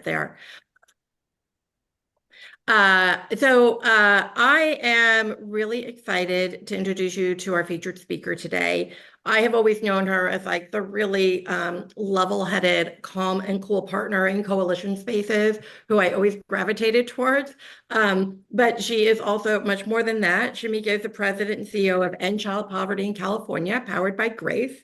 there. I am really excited to introduce you to our featured speaker today. I have always known her as like the really level-headed, calm and cool partner in coalition spaces who I always gravitated towards. But she is also much more than that. Shamika is the president and CEO of End Child Poverty in California, powered by Grace.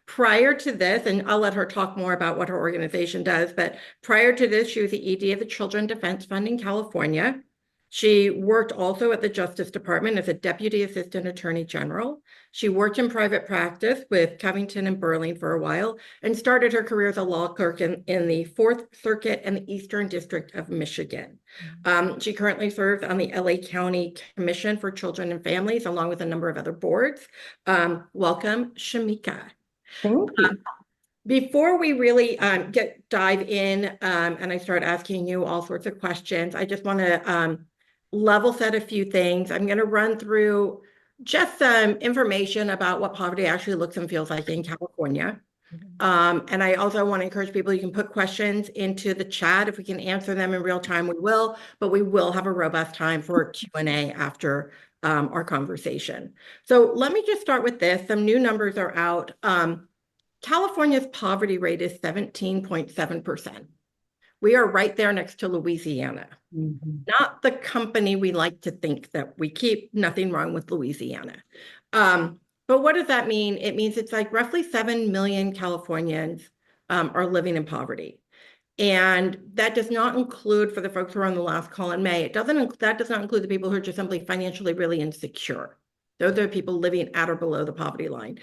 Prior to this, and I'll let her talk more about what her organization does, but prior to this, she was the ED of the Children Defense Fund in California. She worked also at the Justice Department as a Deputy Assistant Attorney General. She worked in private practice with Covington and Burling for a while and started her career as a law clerk in the Fourth Circuit and the Eastern District of Michigan. She currently serves on the LA County Commission for Children and Families, along with a number of other boards. Welcome, Shamika. Thank you. Before we really dive in and I start asking you all sorts of questions, I just want to level set a few things. I'm going to run through just some information about what poverty actually looks and feels like in California. And I also want to encourage people, you can put questions into the chat. If we can answer them in real time, we will, but we will have a robust time for Q&A after our conversation. So let me just start with this. Some new numbers are out. California's poverty rate is 17.7%. We are right there next to Louisiana. Not the company we like to think that we keep. Nothing wrong with Louisiana. But what does that mean? It means it's like roughly 7 million Californians are living in poverty. And that does not include, for the folks who are on the last call in May, that does not include the people who are just simply financially really insecure. Those are people living at or below the poverty line.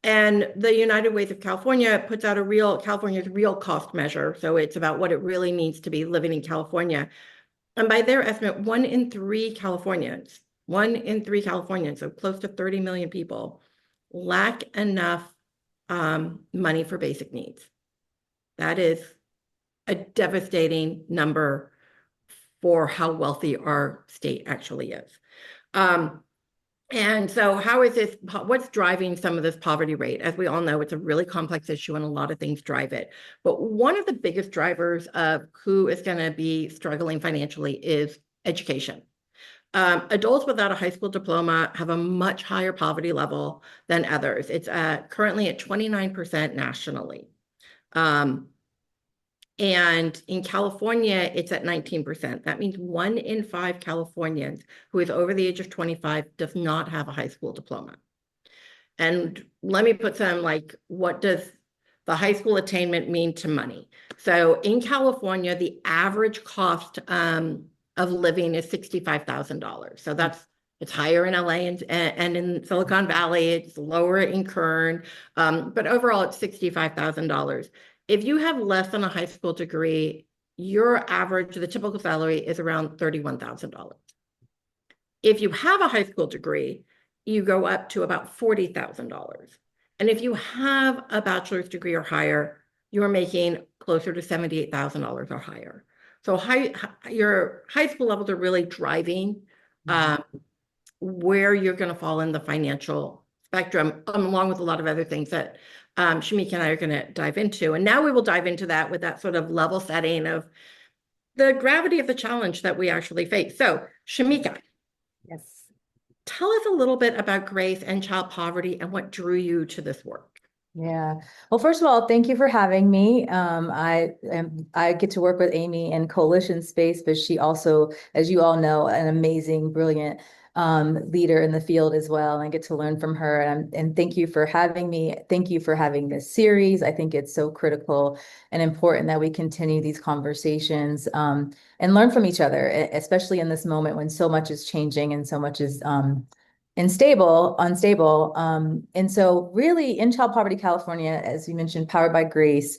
And the United Ways of California puts out California's real cost measure. So it's about what it really means to be living in California. And by their estimate, 1 in 3 Californians, so close to 30 million people, lack enough money for basic needs. That is a devastating number for how wealthy our state actually is. And so what's driving some of this poverty rate? As we all know, it's a really complex issue and a lot of things drive it. But one of the biggest drivers of who is going to be struggling financially is education. Adults without a high school diploma have a much higher poverty level than others. It's currently at 29% nationally. And in California, it's at 19%. That means 1 in 5 Californians who is over the age of 25 does not have a high school diploma. And let me put some, like, what does the high school attainment mean to money? So in California, the average cost of living is $65,000. So it's higher in LA and in Silicon Valley, it's lower in Kern, but overall it's $65,000. If you have less than a high school degree, the typical salary is around $31,000. If you have a high school degree, you go up to about $40,000. And if you have a bachelor's degree or higher, you're making closer to $78,000 or higher. So your high school levels are really driving where you're going to fall in the financial spectrum, along with a lot of other things that Shamika and I are going to dive into. And now we will dive into that with that sort of level setting of the gravity of the challenge that we actually face. So Shamika. Yes. Tell us a little bit about Grace and child poverty and what drew you to this work. Yeah. Well, first of all, thank you for having me. I get to work with Amy in coalition space, but she also, as you all know, an amazing, brilliant leader in the field as well. And I get to learn from her. And thank you for having me. Thank you for having this series. I think it's so critical and important that we continue these conversations and learn from each other, especially in this moment when so much is changing and so much is unstable. And so really, In Child Poverty California, as you mentioned, powered by Grace,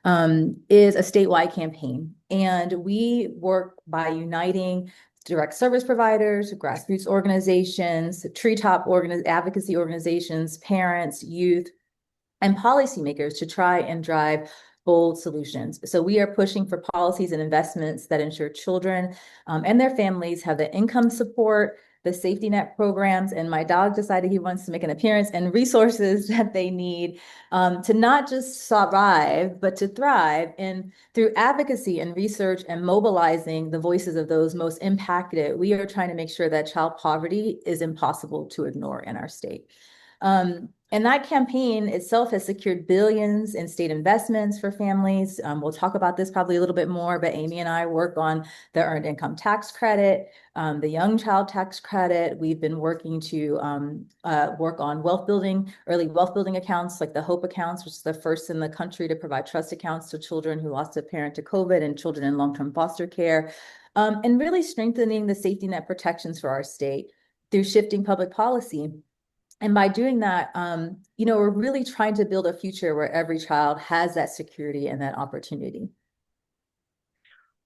is a statewide campaign. And we work by uniting direct service providers, grassroots organizations, treetop advocacy organizations, parents, youth, and policymakers to try and drive bold solutions. So we are pushing for policies and investments that ensure children and their families have the income support, the safety net programs, and my dog decided he wants to make an appearance, and resources that they need to not just survive, but to thrive. And through advocacy and research and mobilizing the voices of those most impacted, we are trying to make sure that child poverty is impossible to ignore in our state. And that campaign itself has secured billions in state investments for families. We'll talk about this probably a little bit more, but Amy and I work on the earned income tax credit, the young child tax credit. We've been working to work on wealth building, early wealth building accounts like the HOPE accounts, which is the first in the country to provide trust accounts to children who lost a parent to COVID and children in long-term foster care, and really strengthening the safety net protections for our state through shifting public policy. And by doing that, we're really trying to build a future where every child has that security and that opportunity.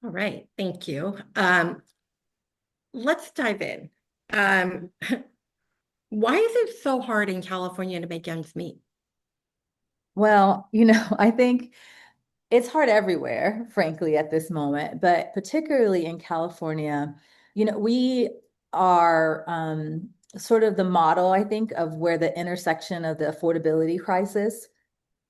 All right, thank you. Let's dive in. Why is it so hard in California to make ends meet? Well, I think it's hard everywhere, frankly, at this moment, but particularly in California, we are sort of the model, I think, of where the intersection of the affordability crisis,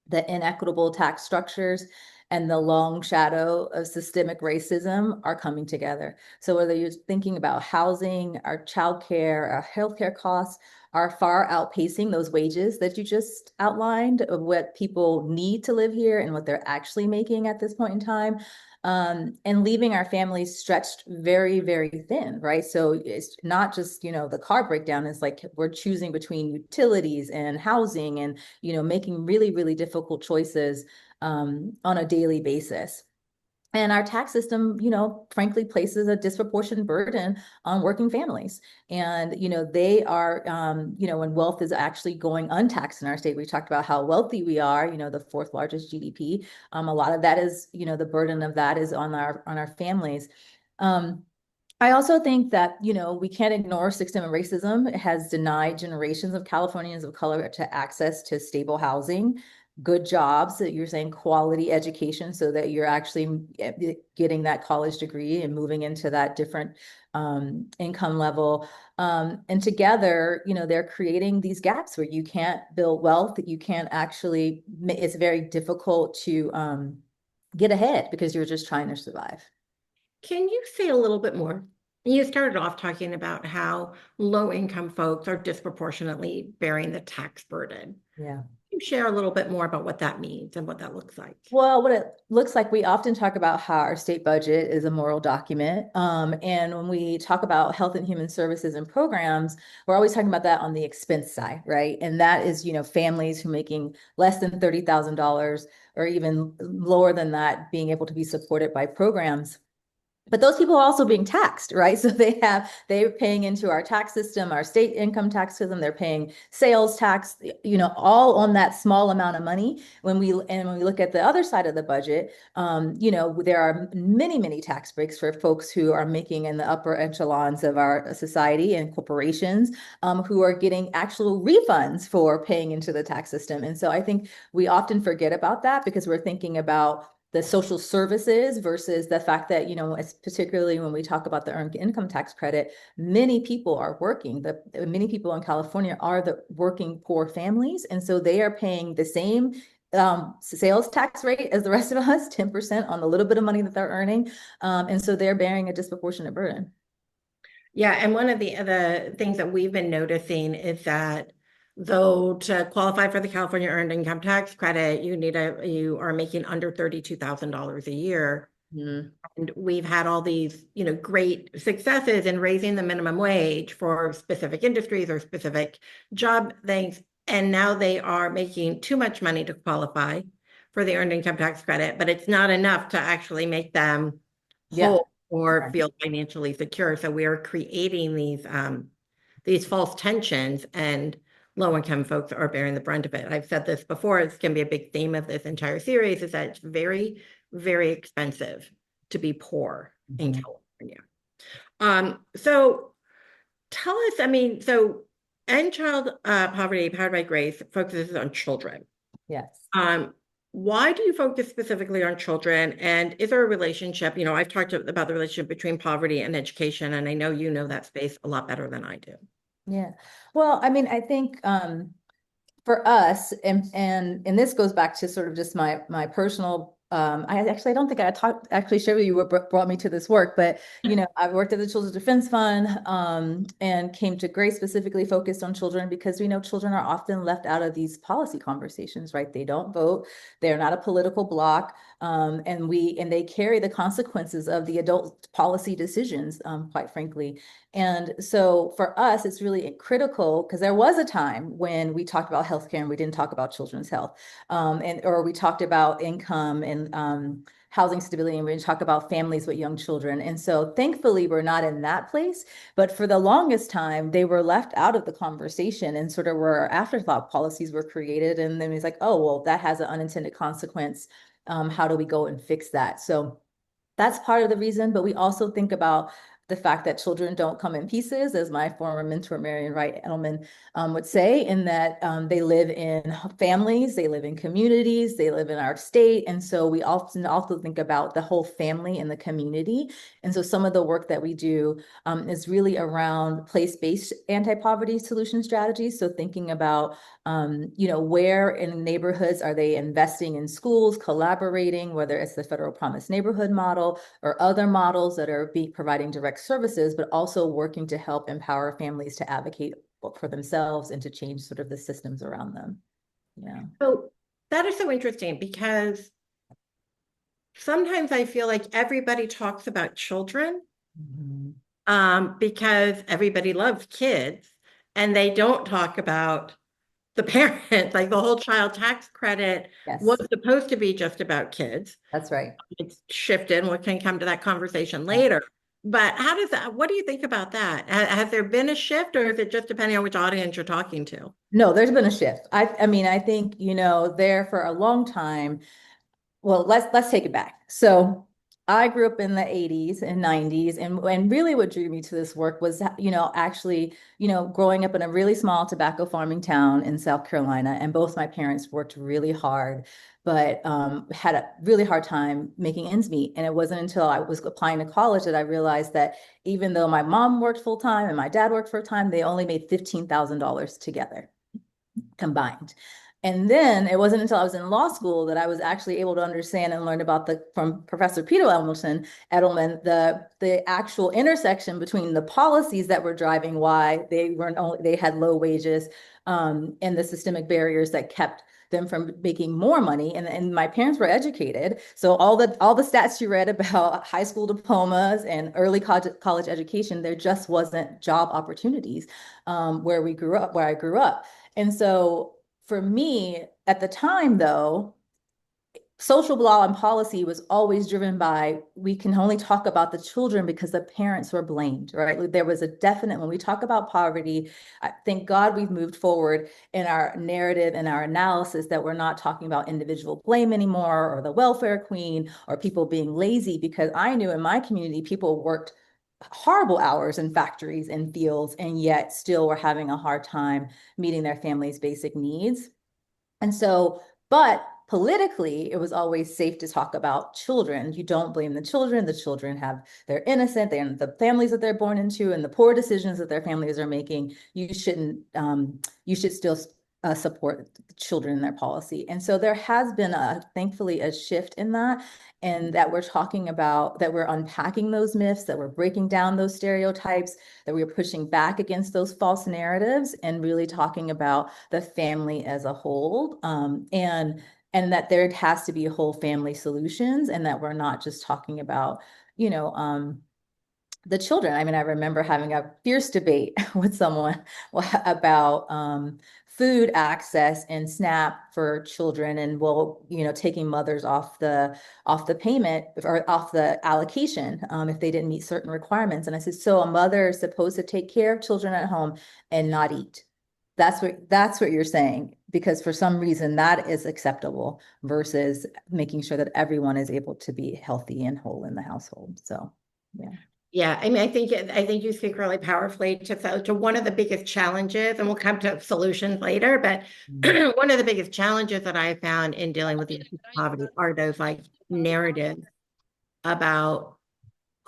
the inequitable tax structures, and the long shadow of systemic racism are coming together. So whether you're thinking about housing, our childcare, our healthcare costs are far outpacing those wages that you just outlined of what people need to live here and what they're actually making at this point in time. And leaving our families stretched very, very thin, right? So it's not just, the car breakdown. It's like we're choosing between utilities and housing and, making really, really difficult choices on a daily basis. And our tax system, frankly, places a disproportionate burden on working families. And, they are, when wealth is actually going untaxed in our state, we talked about how wealthy we are, the fourth largest GDP. A lot of that is, the burden of that is on our families. I also think that, we can't ignore systemic racism. It has denied generations of Californians of color to access to stable housing, good jobs, that you're saying quality education, so that you're actually getting that college degree and moving into that different income level. And together, they're creating these gaps where you can't build wealth, that you can't actually, it's very difficult to get ahead because you're just trying to survive. Can you say a little bit more? You started off talking about how low-income folks are disproportionately bearing the tax burden. Yeah. Can you share a little bit more about what that means and what that looks like? Well, what it looks like, we often talk about how our state budget is a moral document. And when we talk about health and human services and programs, we're always talking about that on the expense side, right? And that is, families who are making less than $30,000 or even lower than that being able to be supported by programs. But those people are also being taxed, right? So they're paying into our tax system, our state income tax system, they're paying sales tax, all on that small amount of money. When we look at the other side of the budget, there are many, many tax breaks for folks who are making in the upper echelons of our society and corporations, who are getting actual refunds for paying into the tax system. And so I think we often forget about that because we're thinking about the social services versus the fact that, particularly when we talk about the earned income tax credit, many people are working. Many people in California are the working poor families. And so they are paying the same sales tax rate as the rest of us, 10% on the little bit of money that they're earning. And so they're bearing a disproportionate burden. Yeah, and one of the things that we've been noticing is that though to qualify for the California Earned Income Tax Credit, you are making under $32,000 a year. Mm. And we've had all these, great successes in raising the minimum wage for specific industries or specific job things. And now they are making too much money to qualify for the Earned Income Tax Credit, but it's not enough to actually make them whole or Right. feel financially secure. So we are creating these false tensions, and low-income folks are bearing the brunt of it. I've said this before, it's going to be a big theme of this entire series, is that it's very, very expensive to be poor in California. So tell us, so End Child Poverty Powered by Grace focuses on children. Yes. why do you focus specifically on children? And is there a relationship? I've talked about the relationship between poverty and education, and I know you know that space a lot better than I do. Yeah. Well, I mean, I think for us, and this goes back to sort of just my personal. I don't think I talked actually shared with you what brought me to this work, but I've worked at the Children's Defense Fund, and came to Grace specifically focused on children because we know children are often left out of these policy conversations, right? They don't vote, they're not a political bloc, and they carry the consequences of the adult policy decisions, quite frankly. And so for us, it's really critical because there was a time when we talked about healthcare and we didn't talk about children's health, or we talked about income and housing stability, and we didn't talk about families with young children. And so thankfully, we're not in that place. But for the longest time, they were left out of the conversation and sort of were afterthought policies were created. And then it's like, oh, well, that has an unintended consequence. How do we go and fix that? So that's part of the reason, but we also think about the fact that children don't come in pieces, as my former mentor, Marian Wright Edelman, would say, in that they live in families, they live in communities, they live in our state. And so we often also think about the whole family and the community. And so some of the work that we do is really around place-based anti-poverty solution strategies. So thinking about where in neighborhoods are they investing in schools, collaborating, whether it's the Federal Promise Neighborhood model or other models that are providing direct services, but also working to help empower families to advocate for themselves and to change sort of the systems around them. Yeah. So that is so interesting because sometimes I feel like everybody talks about children, Mhm. because everybody loves kids, and they don't talk about the parents. Like the whole child tax credit was Yes, supposed to be just about kids. that's right. It's shifted, and we can come to that conversation Yeah. later. But what do you think about that? Has there been a shift, or is it just depending on which audience you're talking to? No, there's been a shift. I mean, I think, there for a long time. Well, let's take it back. So I grew up in the 80s and 90s, and really what drew me to this work was, actually, growing up in a really small tobacco farming town in South Carolina, and both my parents worked really hard, but had a really hard time making ends meet. And it wasn't until I was applying to college that I realized that even though my mom worked full time and my dad worked full time, they only made $15,000 together combined. And then it wasn't until I was in law school that I was actually able to understand and learn about from Professor Peter Edelman, the actual intersection between the policies that were driving why they had low wages, and the systemic barriers that kept them from making more money. And my parents were educated. So all the stats you read about high school diplomas and early college education, there just wasn't job opportunities where I grew up. And so for me at the time, though, social law and policy was always driven by we can only talk about the children because the parents were blamed, right? There was a definite, when we talk about poverty, thank God we've moved forward in our narrative and our analysis that we're not talking about individual blame anymore or the welfare queen or people being lazy, because I knew in my community people worked horrible hours in factories and fields and yet still were having a hard time meeting their family's basic needs. And so, but politically, it was always safe to talk about children. You don't blame the children. The children they're innocent. They're in the families that they're born into and the poor decisions that their families are making. You should still support children in their policy. And so there has been thankfully a shift in that, and that we're talking about, that we're unpacking those myths, that we're breaking down those stereotypes, that we're pushing back against those false narratives and really talking about the family as a whole, and that there has to be whole family solutions, and that we're not just talking about, the children. I mean, I remember having a fierce debate with someone about food access and SNAP for children, and taking mothers off the payment or off the allocation if they didn't meet certain requirements. And I said, so a mother is supposed to take care of children at home and not eat. That's what you're saying, because for some reason that is acceptable versus making sure that everyone is able to be healthy and whole in the household. So, yeah. Yeah, I mean, I think you speak really powerfully to one of the biggest challenges, and we'll come to solutions later, but Mm. one of the biggest challenges that I found in dealing with the issue of poverty are those like narratives about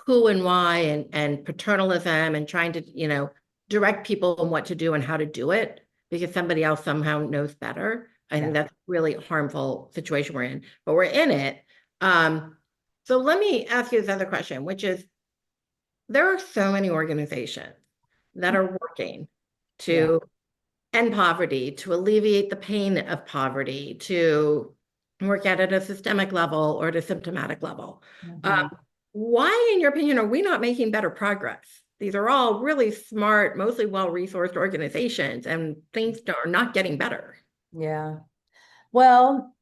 who and why and paternalism and trying to, direct people on what to do and how to do it because somebody else somehow knows better. I think Yeah. that's a really harmful situation we're in, but we're in it. So let me ask you this other question, which is there are so many organizations that are working Yeah. to end poverty, to alleviate the pain of poverty, to work at a systemic level or at a symptomatic level. Mhm. Why, in your opinion, are we not making better progress? These are all really smart, mostly well-resourced organizations, and things are not getting better. Yeah. Well,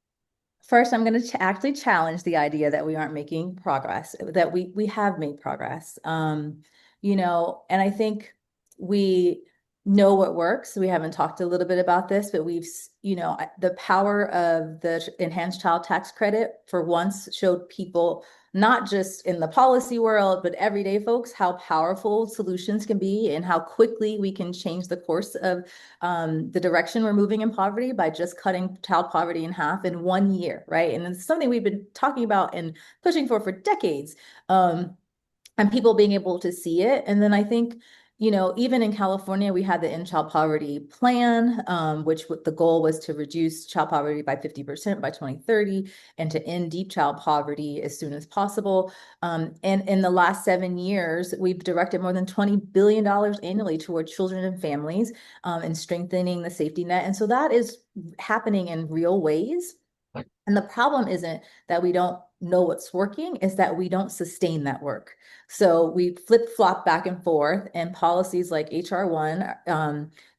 first, I'm going to actually challenge the idea that we aren't making progress, that we have made progress. And I think we know what works. We haven't talked a little bit about this, but the power of the enhanced child tax credit for once showed people, not just in the policy world, but everyday folks, how powerful solutions can be and how quickly we can change the course of the direction we're moving in poverty by just cutting child poverty in half in 1 year, right? And it's something we've been talking about and pushing for decades. And people being able to see it. And then I think, even in California, we had the End Child Poverty Plan, which the goal was to reduce child poverty by 50% by 2030 and to end deep child poverty as soon as possible. And in the last 7 years, we've directed more than $20 billion annually toward children and families and strengthening the safety net. And so that is happening in real ways. And the problem isn't that we don't know what's working, is that we don't sustain that work. So we flip flop back and forth, and policies like HR1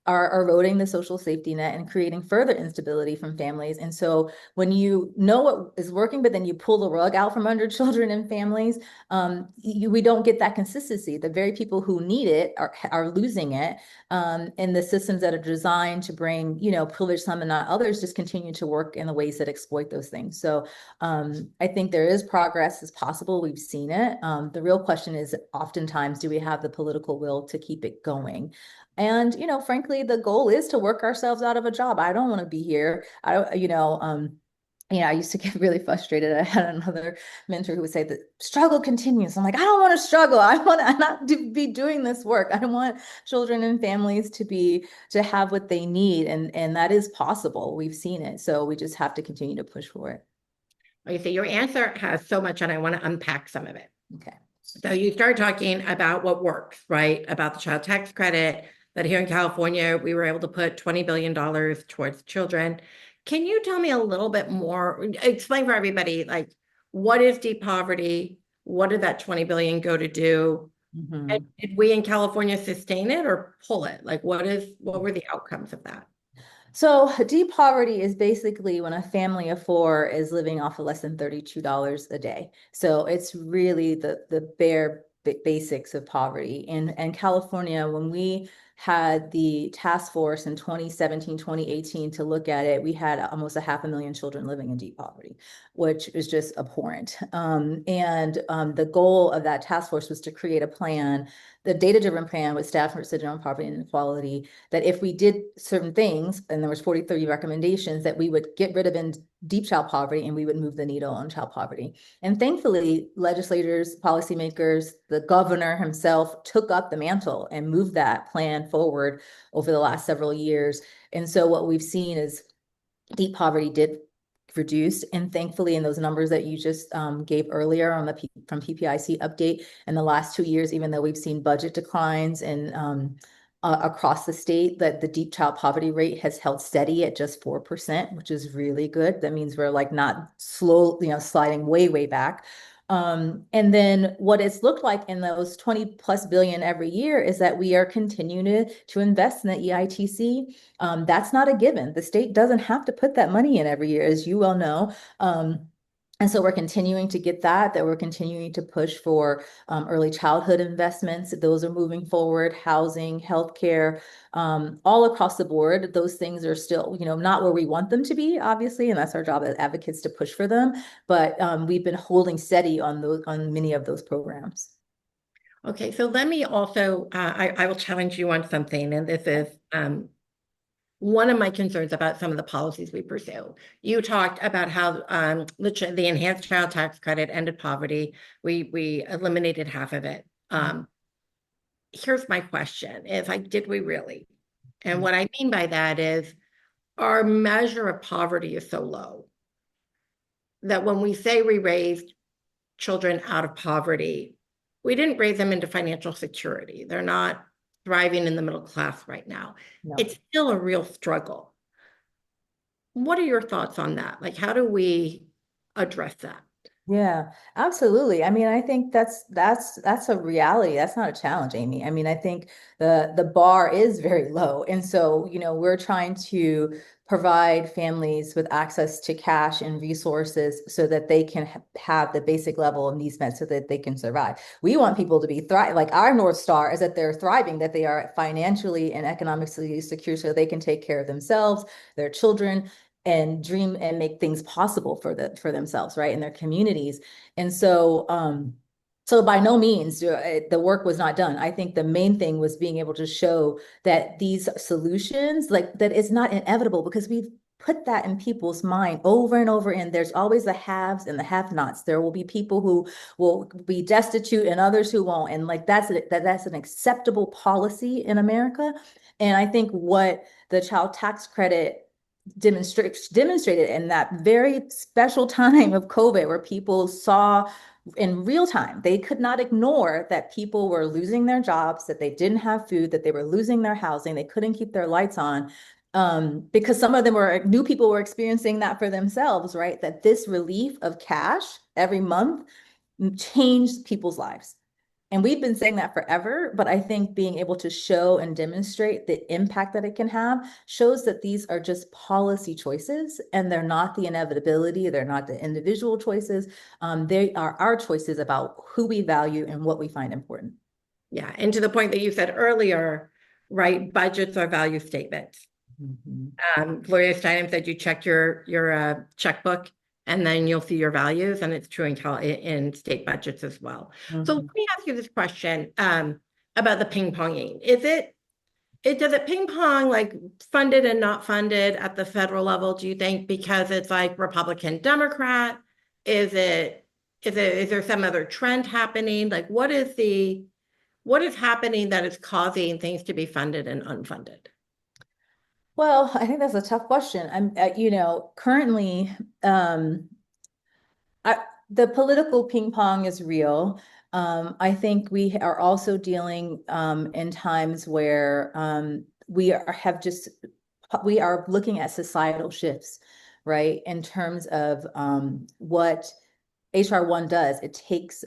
are eroding the social safety net and creating further instability from families. And so when you know what is working, but then you pull the rug out from under children and families, we don't get that consistency. The very people who need it are losing it. And the systems that are designed to bring, privilege some and not others just continue to work in the ways that exploit those things. So I think there is progress is possible. We've seen it. The real question is oftentimes, do we have the political will to keep it going? And, frankly, the goal is to work ourselves out of a job. I don't want to be here. I don't, I used to get really frustrated. I had another mentor who would say the struggle continues. I'm like, I don't want to struggle. I want to not be doing this work. I want children and families to have what they need. And that is possible. We've seen it. So we just have to continue to push for it. Like I say, your answer has so much, and I want to unpack some of it. Okay. So you start talking about what works, right? About the child tax credit, that here in California, we were able to put $20 billion towards children. Can you tell me a little bit more, explain for everybody, like what is deep poverty? What did that 20 billion go to do? And Mhm. did we in California sustain it or pull it? Like what were the outcomes of that? So deep poverty is basically when a family of four is living off of less than $32 a day. So it's really the bare basics of poverty. And California, when we had the task force in 2017, 2018 to look at it, we had almost 500,000 children living in deep poverty, which is just abhorrent. And the goal of that task force was to create a plan, the data-driven plan with staff precision on poverty and inequality, that if we did certain things, and there was 30 recommendations, that we would get rid of in deep child poverty and we would move the needle on child poverty. And thankfully, legislators, policymakers, the governor himself took up the mantle and moved that plan forward over the last several years. And so what we've seen is deep poverty did reduced, and thankfully in those numbers that you just gave earlier on from PPIC update, in the last 2 years, even though we've seen budget declines and across the state, that the deep child poverty rate has held steady at just 4%, which is really good. That means we're like not slow, sliding way back. And then what it's looked like in those 20 plus billion every year is that we are continuing to invest in the EITC. That's not a given. The state doesn't have to put that money in every year, as you well know. And so we're continuing to get that we're continuing to push for early childhood investments. Those are moving forward, housing, healthcare, all across the board. Those things are still, not where we want them to be, obviously, and that's our job as advocates to push for them. But we've been holding steady on many of those programs. Okay, so let me also, I will challenge you on something, and this is one of my concerns about some of the policies we pursue. You talked about how the enhanced child tax credit ended poverty. We eliminated half of it. Here's my question is like, did we really? And what I mean by that is our measure of poverty is so low that when we say we raised children out of poverty, we didn't raise them into financial security. They're not thriving in the middle class right now. No. It's still a real struggle. What are your thoughts on that? Like, how do we address that? Yeah, absolutely. I mean, I think that's a reality. That's not a challenge, Amy. I mean, I think the bar is very low. And so, we're trying to provide families with access to cash and resources so that they can have the basic level of needs met so that they can survive. We want people to be thrive. Like our North Star is that they're thriving, that they are financially and economically secure so they can take care of themselves, their children, and dream and make things possible for themselves, right, in their communities. And so by no means the work was not done. I think the main thing was being able to show that these solutions, like that, it's not inevitable, because we've put that in people's mind over and over. And there's always the haves and the have-nots. There will be people who will be destitute and others who won't. And like that's an acceptable policy in America. And I think what the child tax credit demonstrated in that very special time of COVID, where people saw in real time, they could not ignore that people were losing their jobs, that they didn't have food, that they were losing their housing, they couldn't keep their lights on, because some of them new people were experiencing that for themselves, right? That this relief of cash every month changed people's lives. And we've been saying that forever, but I think being able to show and demonstrate the impact that it can have shows that these are just policy choices, and they're not the inevitability. They're not the individual choices. They are our choices about who we value and what we find important. Yeah, and to the point that you said earlier, right? Budgets are value statements. Mhm. Gloria Steinem said you check your checkbook and then you'll see your values, and it's true in state budgets as well. So let Mhm. me ask you this question about the ping ponging. Does it ping pong like funded and not funded at the federal level, do you think, because it's like Republican, Democrat? Is it is there some other trend happening? Like what is happening that is causing things to be funded and unfunded? Well, I think that's a tough question. Currently, um, the political ping pong is real. I think we are also dealing in times where we are looking at societal shifts, right? In terms of what HR1 does. It takes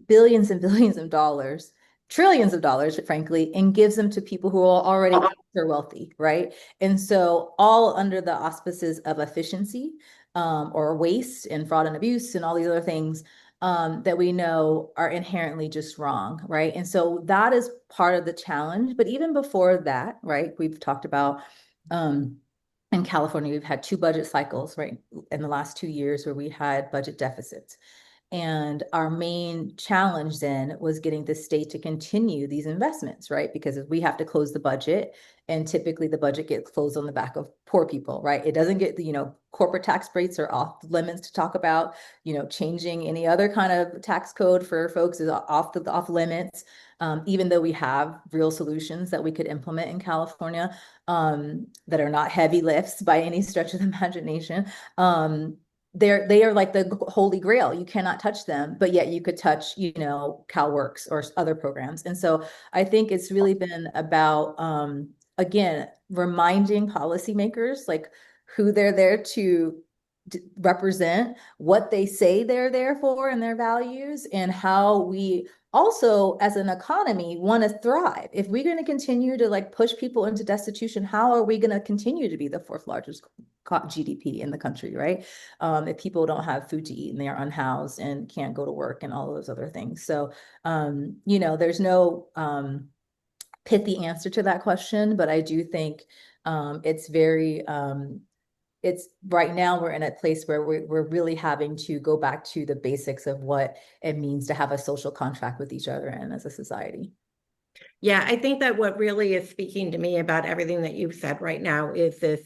billions and billions of dollars, trillions of dollars, frankly, and gives them to people who are already ultra wealthy, right? And so, all under the auspices of efficiency, or waste and fraud and abuse and all these other things, that we know are inherently just wrong, right? And so that is part of the challenge. But even before that, right, we've talked about. In California, we've had two budget cycles, right, in the last 2 years where we had budget deficits. And our main challenge then was getting the state to continue these investments, right? Because we have to close the budget, and typically the budget gets closed on the back of poor people, right? It doesn't get corporate tax rates are off limits to talk about. Changing any other kind of tax code for folks is off limits. Even though we have real solutions that we could implement in California, that are not heavy lifts by any stretch of the imagination. They are like the holy grail. You cannot touch them, but yet you could touch, CalWORKs or other programs. And so I think it's really been about, again, reminding policymakers like who they're there to represent, what they say they're there for and their values, and how we also as an economy want to thrive. If we're going to continue to like push people into destitution, how are we going to continue to be the fourth largest GDP in the country, right? If people don't have food to eat and they are unhoused and can't go to work and all of those other things. So, there's no pithy answer to that question, but I do think it's very it's right now we're in a place where we're really having to go back to the basics of what it means to have a social contract with each other and as a society. Yeah, I think that what really is speaking to me about everything that you've said right now is this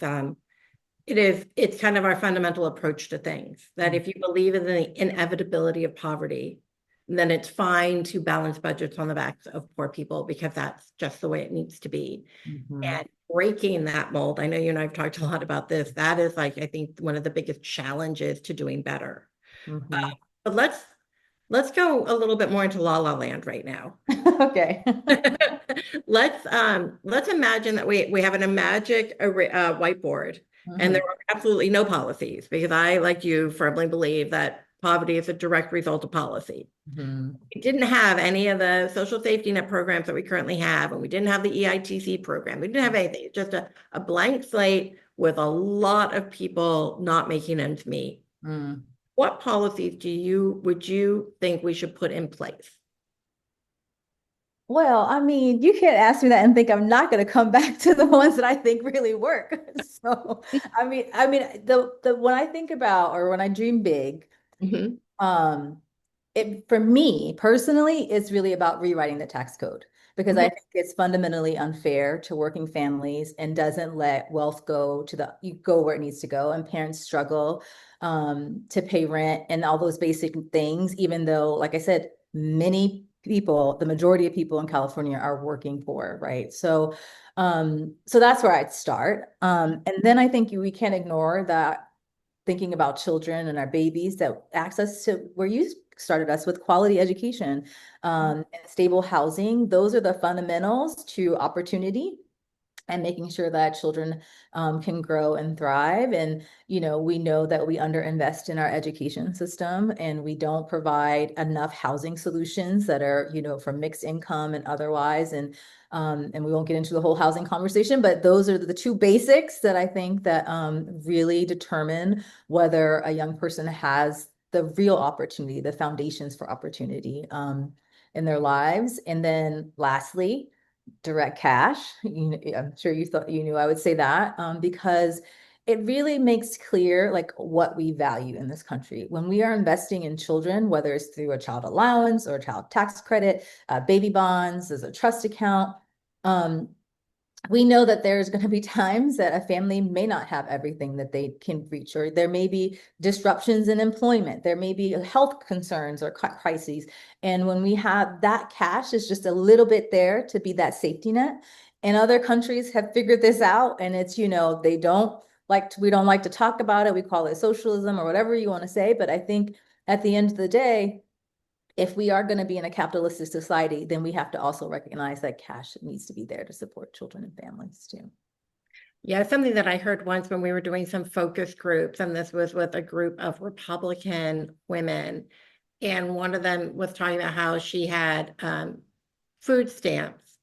it's kind of our fundamental approach to things, that if you believe in the inevitability of poverty, then it's fine to balance budgets on the backs of poor people because that's just the way it needs to be. Mhm. And breaking that mold, I know you and I've talked a lot about this. That is like, I think, one of the biggest challenges to doing better. Mhm. But let's go a little bit more into La La Land right now. Okay. Let's imagine that we have a magic whiteboard and there Mhm. are absolutely no policies because I, like you, firmly believe that poverty is a direct result of policy. Mhm. We didn't have any of the social safety net programs that we currently have, and we didn't have the EITC program. We didn't have anything, just a blank slate with a lot of people not making ends meet. Mm. What policies would you think we should put in place? Well, I mean, you can't ask me that and think I'm not going to come back to the ones that I think really work. So, the when I think about or when I dream big, Mhm. um, it for me personally, it's really about rewriting the tax code because I Mhm. think it's fundamentally unfair to working families and doesn't let wealth go to you go where it needs to go, and parents struggle to pay rent and all those basic things, even though, like I said, many people, the majority of people in California are working poor, right? So that's where I'd start. And then I think we can't ignore that thinking about children and our babies, that access to where you started us with quality education and stable housing. Those are the fundamentals to opportunity and making sure that children can grow and thrive. And, we know that we underinvest in our education system and we don't provide enough housing solutions that are, for mixed income and otherwise. And we won't get into the whole housing conversation, but those are the two basics that I think that really determine whether a young person has the real opportunity, the foundations for opportunity in their lives. And then lastly, direct cash. I'm sure you thought you knew I would say that because it really makes clear like what we value in this country. When we are investing in children, whether it's through a child allowance or a child tax credit, baby bonds, as a trust account, um, we know that there's going to be times that a family may not have everything that they can reach, or there may be disruptions in employment, there may be health concerns or crises. And when we have that cash is just a little bit there to be that safety net. And other countries have figured this out, and it's, we don't like to talk about it. We call it socialism or whatever you want to say. But I think at the end of the day, if we are going to be in a capitalistic society, then we have to also recognize that cash needs to be there to support children and families too. Yeah, something that I heard once when we were doing some focus groups, and this was with a group of Republican women, and one of them was talking about how she had food stamps,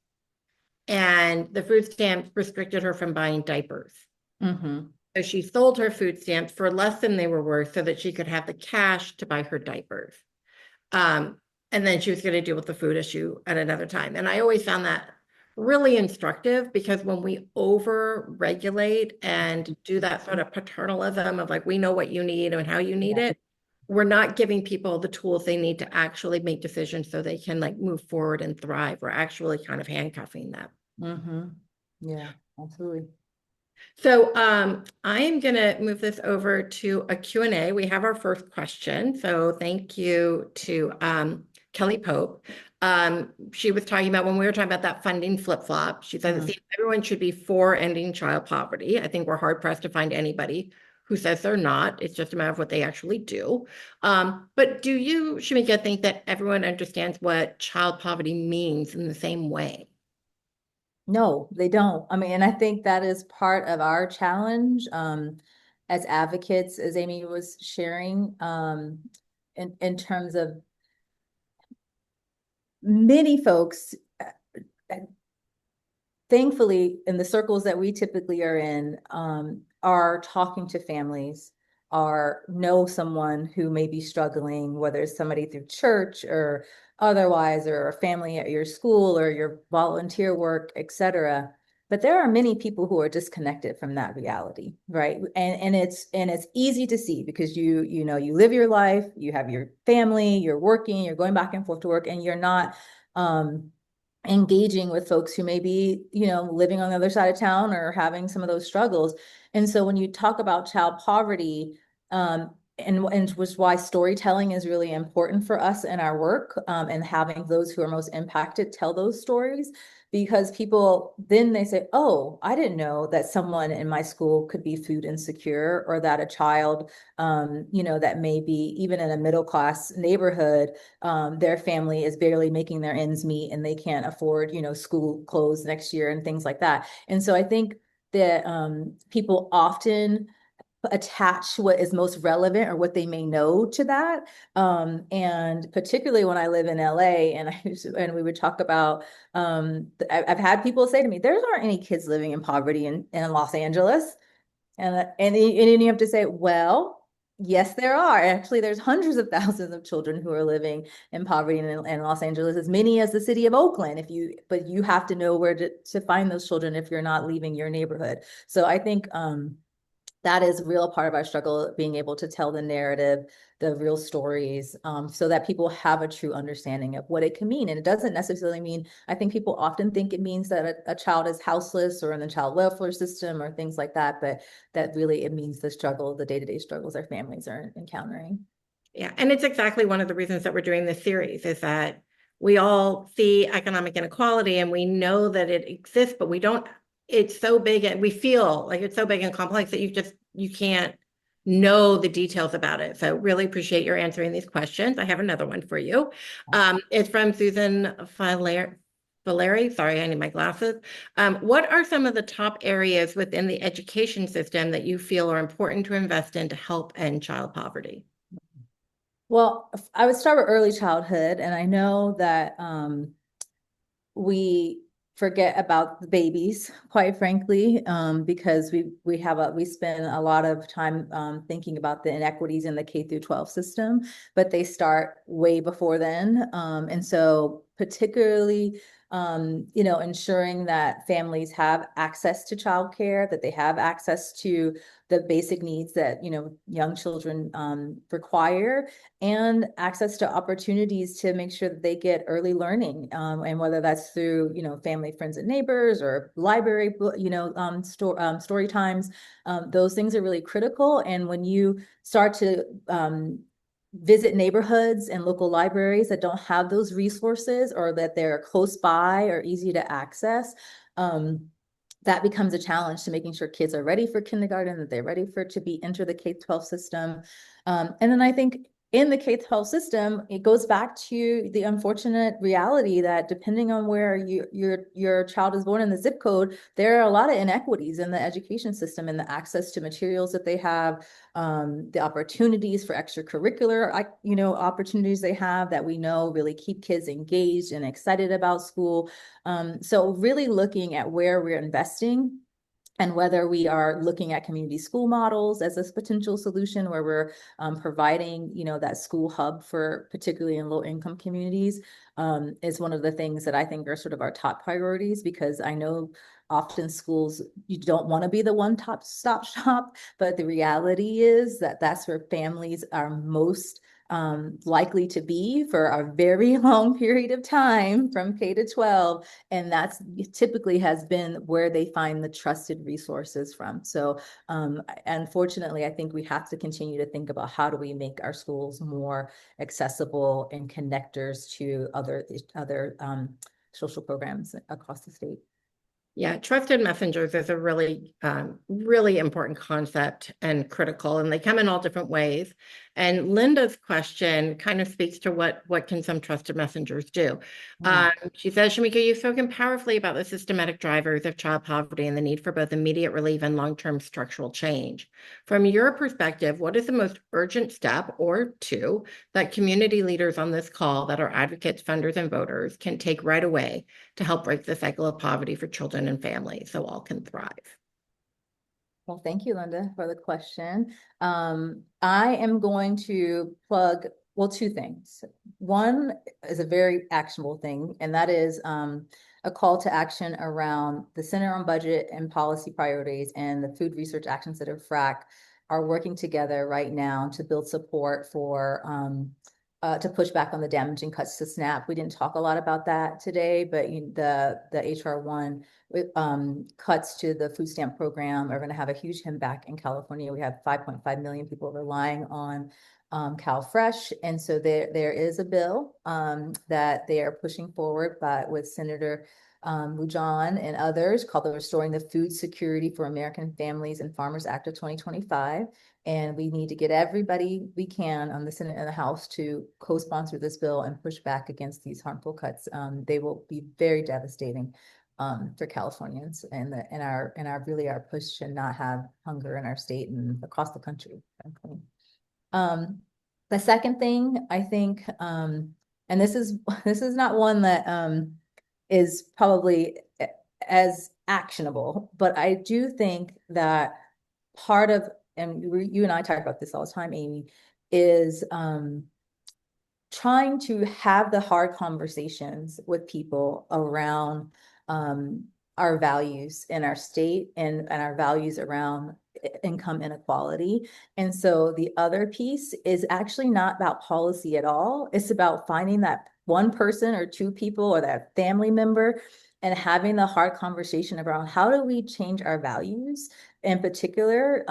and the food stamps restricted her from buying diapers. Mm-hmm. So she sold her food stamps for less than they were worth so that she could have the cash to buy her diapers. Um, and then she was going to deal with the food issue at another time. And I always found that really instructive because when we over regulate and do that sort of paternalism of like, we know what you need and how you need Yeah. it, we're not giving people the tools they need to actually make decisions so they can like move forward and thrive. We're actually kind of handcuffing them. Mm-hmm. Yeah, absolutely. So I am going to move this over to a Q&A. We have our first question. So thank you to Kelly Pope. She was talking about when we were talking about that funding flip-flop. She said it Mm. seems everyone should be for ending child poverty. I think we're hard-pressed to find anybody who says they're not. It's just a matter of what they actually do. But do you, Shamika, think that everyone understands what child poverty means in the same way? No, they don't. I mean, and I think that is part of our challenge as advocates, as Amy was sharing, in terms of many folks. uh, Thankfully, in the circles that we typically are in, are talking to families, are know someone who may be struggling, whether it's somebody through church or otherwise, or a family at your school or your volunteer work, etc. But there are many people who are disconnected from that reality, right? And it's easy to see because you know you live your life, you have your family, you're working, you're going back and forth to work, and you're not engaging with folks who may be, you know, living on the other side of town or having some of those struggles. And so when you talk about child poverty, and which is why storytelling is really important for us in our work, and having those who are most impacted tell those stories, because people then they say, oh, I didn't know that someone in my school could be food insecure, or that a child, you know, that may be even in a middle class neighborhood, their family is barely making their ends meet and they can't afford, you know, school clothes next year and things like that. And so I think that people often attach what is most relevant or what they may know to that. And particularly when I live in LA, and we would talk about, I've had people say to me, there aren't any kids living in poverty in Los Angeles. And then you have to say, well, yes, there are. Actually, there's hundreds of thousands of children who are living in poverty in Los Angeles, as many as the city of Oakland. But you have to know where to find those children if you're not leaving your neighborhood. So I think that is a real part of our struggle, being able to tell the narrative, the real stories, so that people have a true understanding of what it can mean. And it doesn't necessarily mean, I think people often think it means that a child is houseless or in the child welfare system or things like that, but that really it means the struggle, the day-to-day struggles our families are encountering. Yeah, and it's exactly one of the reasons that we're doing this series is that we all see economic inequality and we know that it exists, but we don't, it's so big and we feel like it's so big and complex that you can't know the details about it. So really appreciate your answering these questions. I have another one for you. It's from Susan Valeri. Sorry, I need my glasses. What are some of the top areas within the education system that you feel are important to invest in to help end child poverty? Well, I would start with early childhood, and I know that we forget about the babies, quite frankly, because we spend a lot of time thinking about the inequities in the K through 12 system, but they start way before then. And so particularly, you know, ensuring that families have access to childcare, that they have access to the basic needs that, you know, young children require, and access to opportunities to make sure that they get early learning, and whether that's through, you know, family, friends, and neighbors, or library, you know, story times. Those things are really critical. And when you start to visit neighborhoods and local libraries that don't have those resources, or that they're close by or easy to access, that becomes a challenge to making sure kids are ready for kindergarten, that they're ready to be enter the K-12 system. And then I think in the K-12 system, it goes back to the unfortunate reality that depending on where your child is born in the zip code, there are a lot of inequities in the education system, and the access to materials that they have, the opportunities for extracurricular, you know, opportunities they have that we know really keep kids engaged and excited about school. So really looking at where we're investing, and whether we are looking at community school models as a potential solution, where we're providing, you know, that school hub for particularly in low income communities, is one of the things that I think are sort of our top priorities, because I know often schools, you don't want to be the one top stop shop, but the reality is that that's where families are most likely to be for a very long period of time from K to 12. And that's typically has been where they find the trusted resources from. So unfortunately, I think we have to continue to think about how do we make our schools more accessible and connectors to other social programs across the state. Yeah, trusted messengers is a really, really important concept and critical, and they come in all different ways. And Linda's question kind of speaks to what can some trusted messengers do. She says, Shamika, you've spoken powerfully about the systematic drivers of child poverty and the need for both immediate relief and long-term structural change. From your perspective, what is the most urgent step or two that community leaders on this call that are advocates, funders, and voters can take right away to help break the cycle of poverty for children and families so all can thrive? Well, thank you, Linda, for the question. I am going to plug, well, two things. One is a very actionable thing, and that is a call to action around the Center on Budget and Policy Priorities and the Food Research Action Center, FRAC, are working together right now to build support for to push back on the damaging cuts to SNAP. We didn't talk a lot about that today, but the HR1 cuts to the food stamp program are going to have a huge impact in California. We have 5.5 million people relying on CalFresh. And so there is a bill that they are pushing forward with Senator Lujan and others called the Restoring the Food Security for American Families and Farmers Act of 2025. And we need to get everybody we can on the Senate and the House to co-sponsor this bill and push back against these harmful cuts. They will be very devastating for Californians and our push to not have hunger in our state and across the country, frankly. The second thing I think, and this is not one that is probably as actionable, but I do think that part of, and you and I talk about this all the time, Amy, is trying to have the hard conversations with people around our values in our state and our values around income inequality. And so the other piece is actually not about policy at all. It's about finding that one person or two people or that family member and having the hard conversation around how do we change our values. In particular,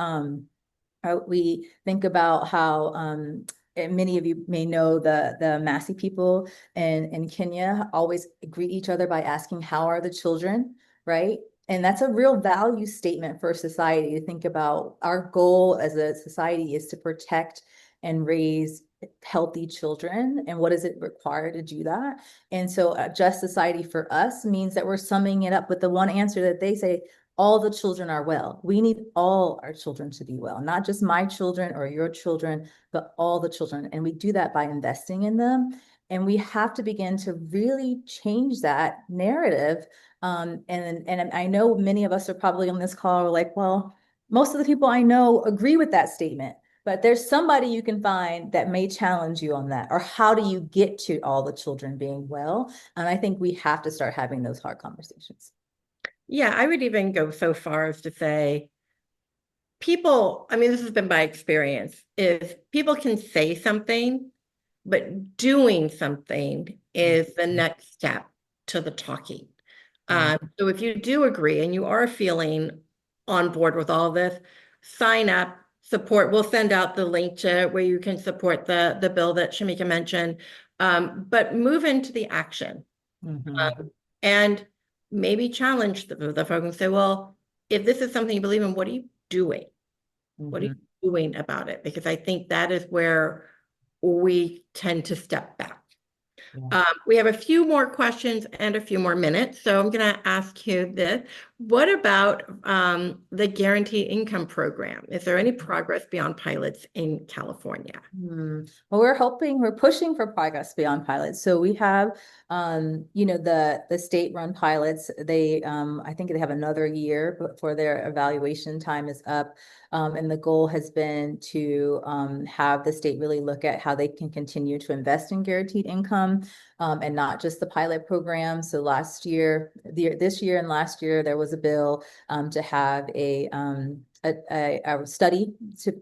we think about how and many of you may know the Maasai people in Kenya always greet each other by asking, how are the children, right? And that's a real value statement for society to think about. Our goal as a society is to protect and raise healthy children. And what does it require to do that? And so a just society for us means that we're summing it up with the one answer that they say, all the children are well. We need all our children to be well, not just my children or your children, but all the children. And we do that by investing in them. And we have to begin to really change that narrative. And I know many of us are probably on this call are like, well, most of the people I know agree with that statement, but there's somebody you can find that may challenge you on that. Or how do you get to all the children being well? And I think we have to start having those hard conversations. Yeah, I would even go so far as to say people, I mean, this has been my experience, is people can say something, but doing something is the next step to the talking. So if you do agree and you are feeling on board with all this, sign up, support. We'll send out the link to where you can support the bill that Shamika mentioned, but move into the action. And maybe challenge the folks and say, well, if this is something you believe in, what are you doing? What are you doing about it? Because I think that is where we tend to step back. We have a few more questions and a few more minutes. So I'm going to ask you this. What about the guaranteed income program? Is there any progress beyond pilots in California? Well, we're pushing for progress beyond pilots. So we have, the state-run pilots, I think they have another year before their evaluation time is up. And the goal has been to have the state really look at how they can continue to invest in guaranteed income and not just the pilot program. So this year and last year, there was a bill to have a study to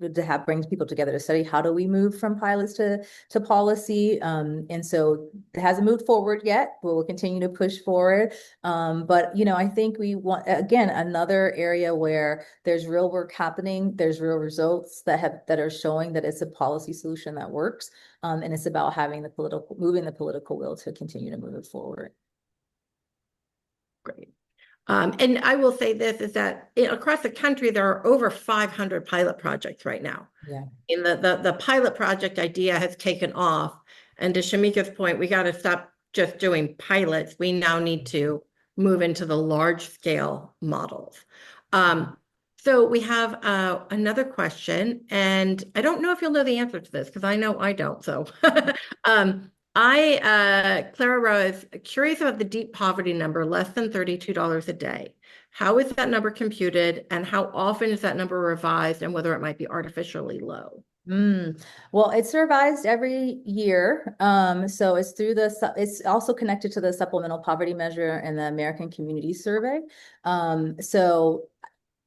bring people together to study how do we move from pilots to policy. And so it hasn't moved forward yet, but we'll continue to push forward. But I think we want, again, another area where there's real work happening, there's real results that are showing that it's a policy solution that works. And it's about moving the political will to continue to move it forward. Great. And I will say this is that across the country, there are over 500 pilot projects right now. Yeah. And the pilot project idea has taken off. And to Shamika's point, we got to stop just doing pilots. We now need to move into the large scale models. So we have another question, and I don't know if you'll know the answer to this because I know I don't. So Clara Rose, curious about the deep poverty number, less than $32 a day. How is that number computed and how often is that number revised and whether it might be artificially low? Well, it's revised every year. So it's through it's also connected to the Supplemental Poverty Measure and the American Community Survey. So,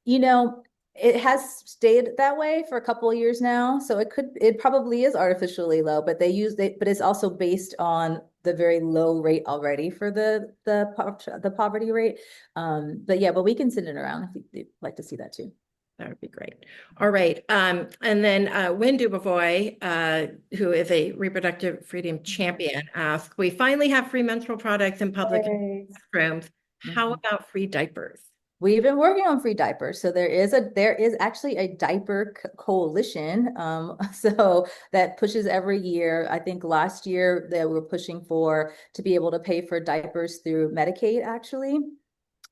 you know, it has stayed that way for a couple of years now. So it probably is artificially low, but but it's also based on the very low rate already for the poverty rate. But yeah, but we can send it around if you'd like to see that too. That would be great. All right. And then Wynn Dubovoy, who is a reproductive freedom champion, asked, we finally have free menstrual products in public Yay. restrooms. How Mhm. about free diapers? We've been working on free diapers. So there is actually a diaper coalition. So that pushes every year. I think last year they were pushing to be able to pay for diapers through Medicaid, actually.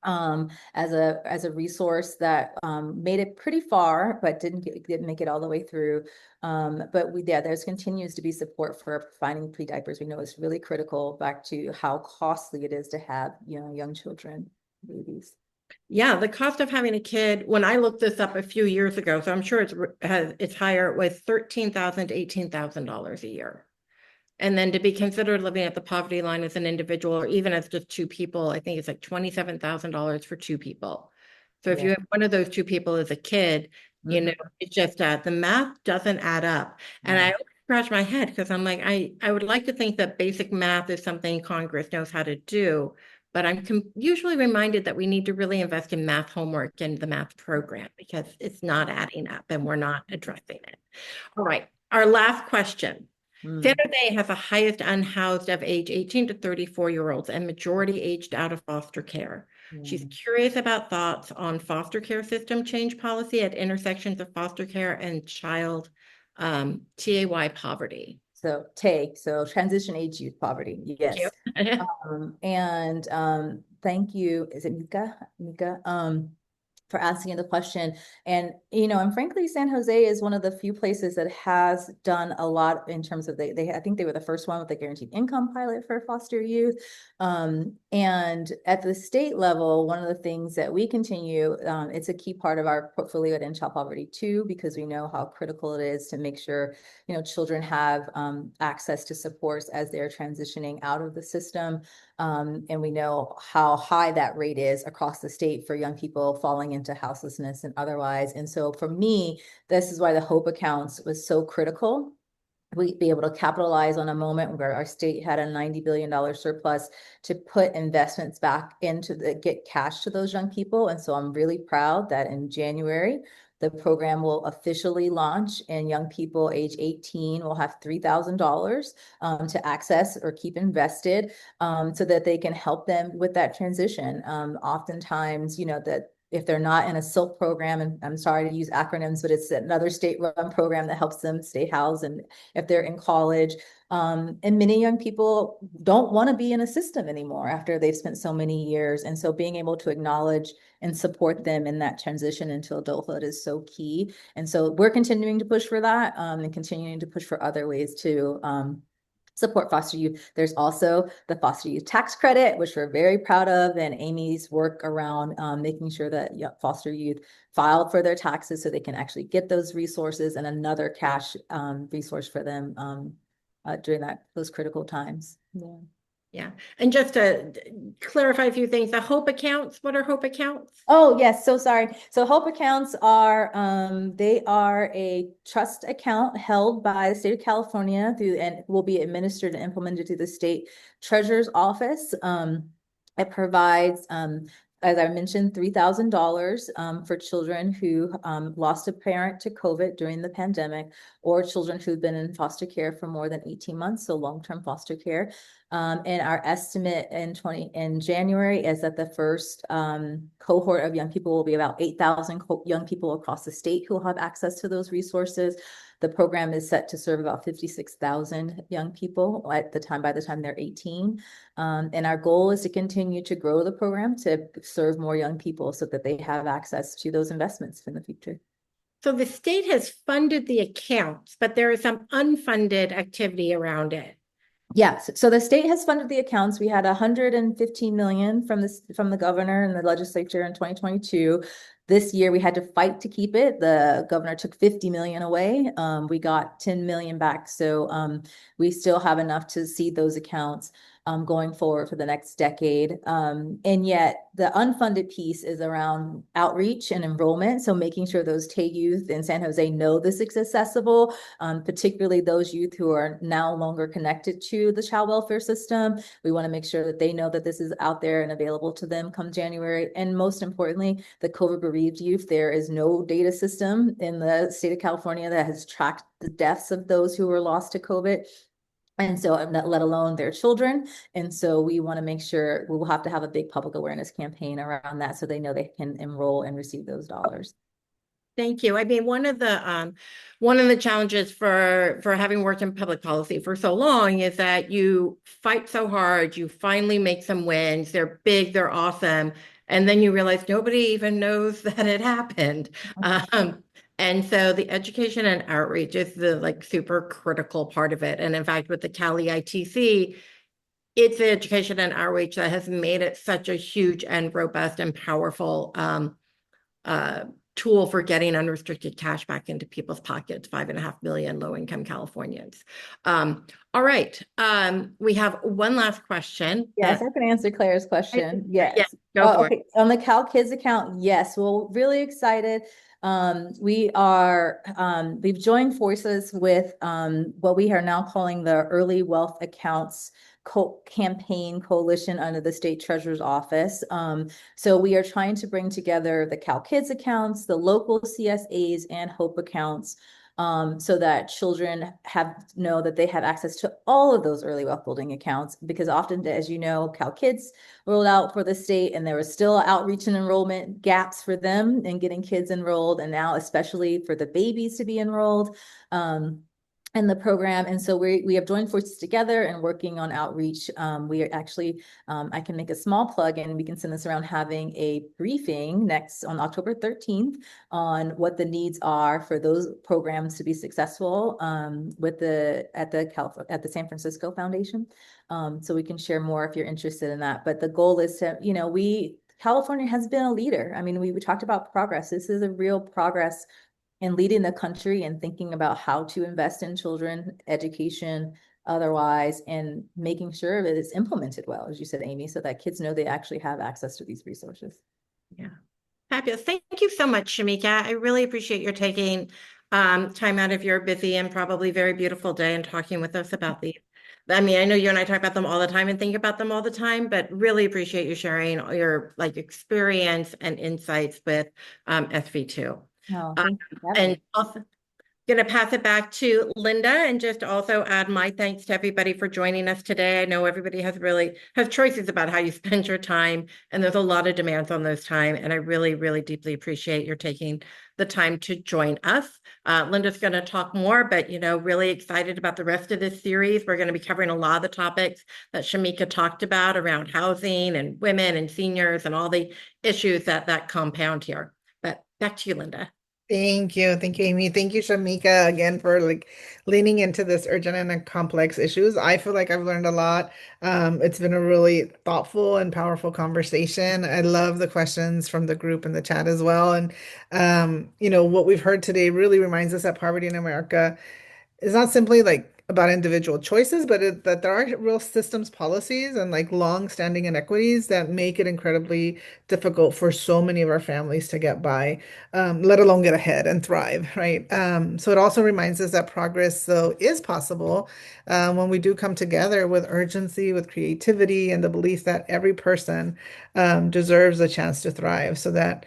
As a resource that made it pretty far, but didn't make it all the way through. But there's continues to be support for finding free diapers. We know it's really critical back to how costly it is to have, young children, babies. Yeah, the cost of having a kid, when I looked this up a few years ago, so I'm sure it's higher, was $13,000 to $18,000 a year. And then to be considered living at the poverty line as an individual, or even as just two people, I think it's like $27,000 for two people. So if you Yeah. have one of those two people as a kid, Mhm. it's just the math doesn't add up. And I No. always scratch my head because I'm like, I would like to think that basic math is something Congress knows how to do, but I'm usually reminded that we need to really invest in math homework and the math program because it's not adding up and we're not addressing it. All right, our last question. San Mm. Jose has the highest unhoused of age 18 to 34-year-olds and majority aged out of foster care. She's Mm. curious about thoughts on foster care system change policy at intersections of foster care and child TAY poverty. So transition age youth poverty. Thank Yes. you. And thank you. Is it Mika? Mika? For asking the question. And frankly, San Jose is one of the few places that has done a lot in terms of I think they were the first one with the guaranteed income pilot for foster youth. And at the state level, one of the things that we continue, it's a key part of our portfolio at End Child Poverty too, because we know how critical it is to make sure, children have access to supports as they're transitioning out of the system. And we know how high that rate is across the state for young people falling into houselessness and otherwise. And so for me, this is why the HOPE accounts was so critical. We'd be able to capitalize on a moment where our state had a $90 billion surplus to put investments back get cash to those young people. And so I'm really proud that in January, the program will officially launch and young people age 18 will have $3,000 to access or keep invested so that they can help them with that transition. Oftentimes, that if they're not in a SILP program, and I'm sorry to use acronyms, but it's another state-run program that helps them stay housed and if they're in college. And many young people don't want to be in a system anymore after they've spent so many years. And so being able to acknowledge and support them in that transition into adulthood is so key. And so we're continuing to push for that and continuing to push for other ways to support foster youth. There's also the foster youth tax credit, which we're very proud of, and Amy's work around making sure that foster youth filed for their taxes so they can actually get those resources and another cash resource for them during those critical times. Yeah. Yeah. And just to clarify a few things, the HOPE accounts, what are HOPE accounts? Oh, yes, so sorry. So HOPE accounts they are a trust account held by the state of California and will be administered and implemented through the state treasurer's office. It provides, as I mentioned, $3,000 for children who lost a parent to COVID during the pandemic, or children who've been in foster care for more than 18 months, so long-term foster care. And our estimate in January is that the first cohort of young people will be about 8,000 young people across the state who will have access to those resources. The program is set to serve about 56,000 young people by the time they're 18. And our goal is to continue to grow the program to serve more young people so that they have access to those investments in the future. So the state has funded the accounts, but there is some unfunded activity around it. Yes, so the state has funded the accounts. We had 115 million from the governor and the legislature in 2022. This year we had to fight to keep it. The governor took 50 million away. We got 10 million back. So we still have enough to seed those accounts going forward for the next decade. And yet the unfunded piece is around outreach and enrollment. So making sure those TAY youth in San Jose know this is accessible, particularly those youth who are now longer connected to the child welfare system. We want to make sure that they know that this is out there and available to them come January. And most importantly, the COVID bereaved youth, there is no data system in the state of California that has tracked the deaths of those who were lost to COVID. And so, let alone their children. And so we want to make sure we will have to have a big public awareness campaign around that so they know they can enroll and receive those dollars. Thank you. I mean, one of the challenges for having worked in public policy for so long is that you fight so hard, you finally make some wins, they're big, they're awesome, and then you realize nobody even knows that it happened. And so the education and outreach is the like super critical part of it. And in fact, with the Cali ITC, it's the education and outreach that has made it such a huge and robust and powerful tool for getting unrestricted cash back into people's pockets, 5.5 million low-income Californians. All right. We have one last question. Yes, I can answer Claire's question. Yes. Yeah, go for it. On the Cal Kids account, yes, we're really excited. We've joined forces with what we are now calling the Early Wealth Accounts Campaign Coalition under the State Treasurer's Office. So we are trying to bring together the Cal Kids accounts, the local CSAs, and HOPE accounts, so that children know that they have access to all of those early wealth building accounts, because often, as you know, Cal Kids rolled out for the state and there was still outreach and enrollment gaps for them in getting kids enrolled, and now especially for the babies to be enrolled in the program. And so we have joined forces together and working on outreach. We are actually, I can make a small plug and we can send this around, having a briefing next on October 13th on what the needs are for those programs to be successful at the San Francisco Foundation. So we can share more if you're interested in that. But the goal is to, California has been a leader. I mean, we talked about progress. This is a real progress in leading the country and thinking about how to invest in children, education, otherwise, and making sure that it's implemented well, as you said, Amy, so that kids know they actually have access to these resources. Yeah. Fabulous. Thank you so much, Shamika. I really appreciate your taking time out of your busy and probably very beautiful day and talking with us about these. I mean, I know you and I talk about them all the time and think about them all the time, but really appreciate you sharing your experience and insights with SV2. Oh, thank you. And also going to pass it back to Linda and just also add my thanks to everybody for joining us today. I know everybody has choices about how you spend your time, and there's a lot of demands on those time. And I really, really deeply appreciate your taking the time to join us. Linda's going to talk more, but, really excited about the rest of this series. We're going to be covering a lot of the topics that Shamika talked about around housing and women and seniors and all the issues that compound here. But back to you, Linda. Thank you. Thank you, Amy. Thank you, Shamika, again for leaning into this urgent and complex issues. I feel like I've learned a lot. It's been a really thoughtful and powerful conversation. I love the questions from the group and the chat as well. And what we've heard today really reminds us that poverty in America is not simply about individual choices, but that there are real systems, policies, and long-standing inequities that make it incredibly difficult for so many of our families to get by, let alone get ahead and thrive, right? So it also reminds us that progress, though, is possible when we do come together with urgency, with creativity, and the belief that every person deserves a chance to thrive, so that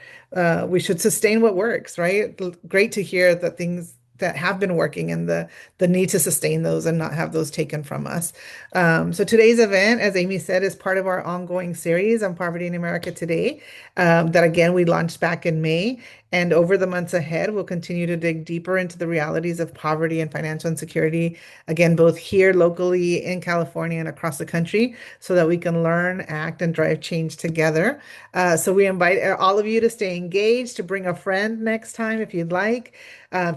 we should sustain what works, right? Great to hear that things that have been working and the need to sustain those and not have those taken from us. So today's event, as Amy said, is part of our ongoing series on Poverty in America Today, that again, we launched back in May. And over the months ahead, we'll continue to dig deeper into the realities of poverty and financial insecurity, again, both here locally in California and across the country, so that we can learn, act, and drive change together. So we invite all of you to stay engaged, to bring a friend next time if you'd like.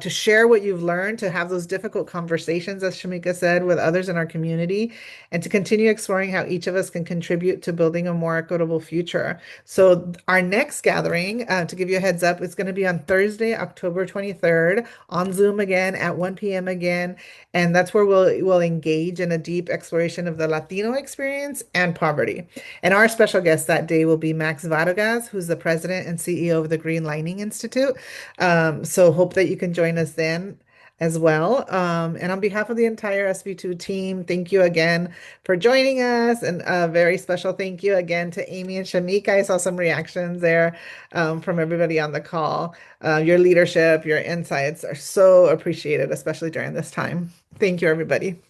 to share what you've learned, to have those difficult conversations, as Shamika said, with others in our community, and to continue exploring how each of us can contribute to building a more equitable future. So, our next gathering, to give you a heads up, is going to be on Thursday, October 23rd, on Zoom again at 1 p.m. again. And that's where we'll engage in a deep exploration of the Latino experience and poverty. And our special guest that day will be Max Vargas, who's the president and CEO of the Green Lining Institute. So hope that you can join us then as well. And on behalf of the entire SB2 team, thank you again for joining us. And a very special thank you again to Amy and Shamika. I saw some reactions there from everybody on the call. Your leadership, your insights are so appreciated, especially during this time. Thank you, everybody.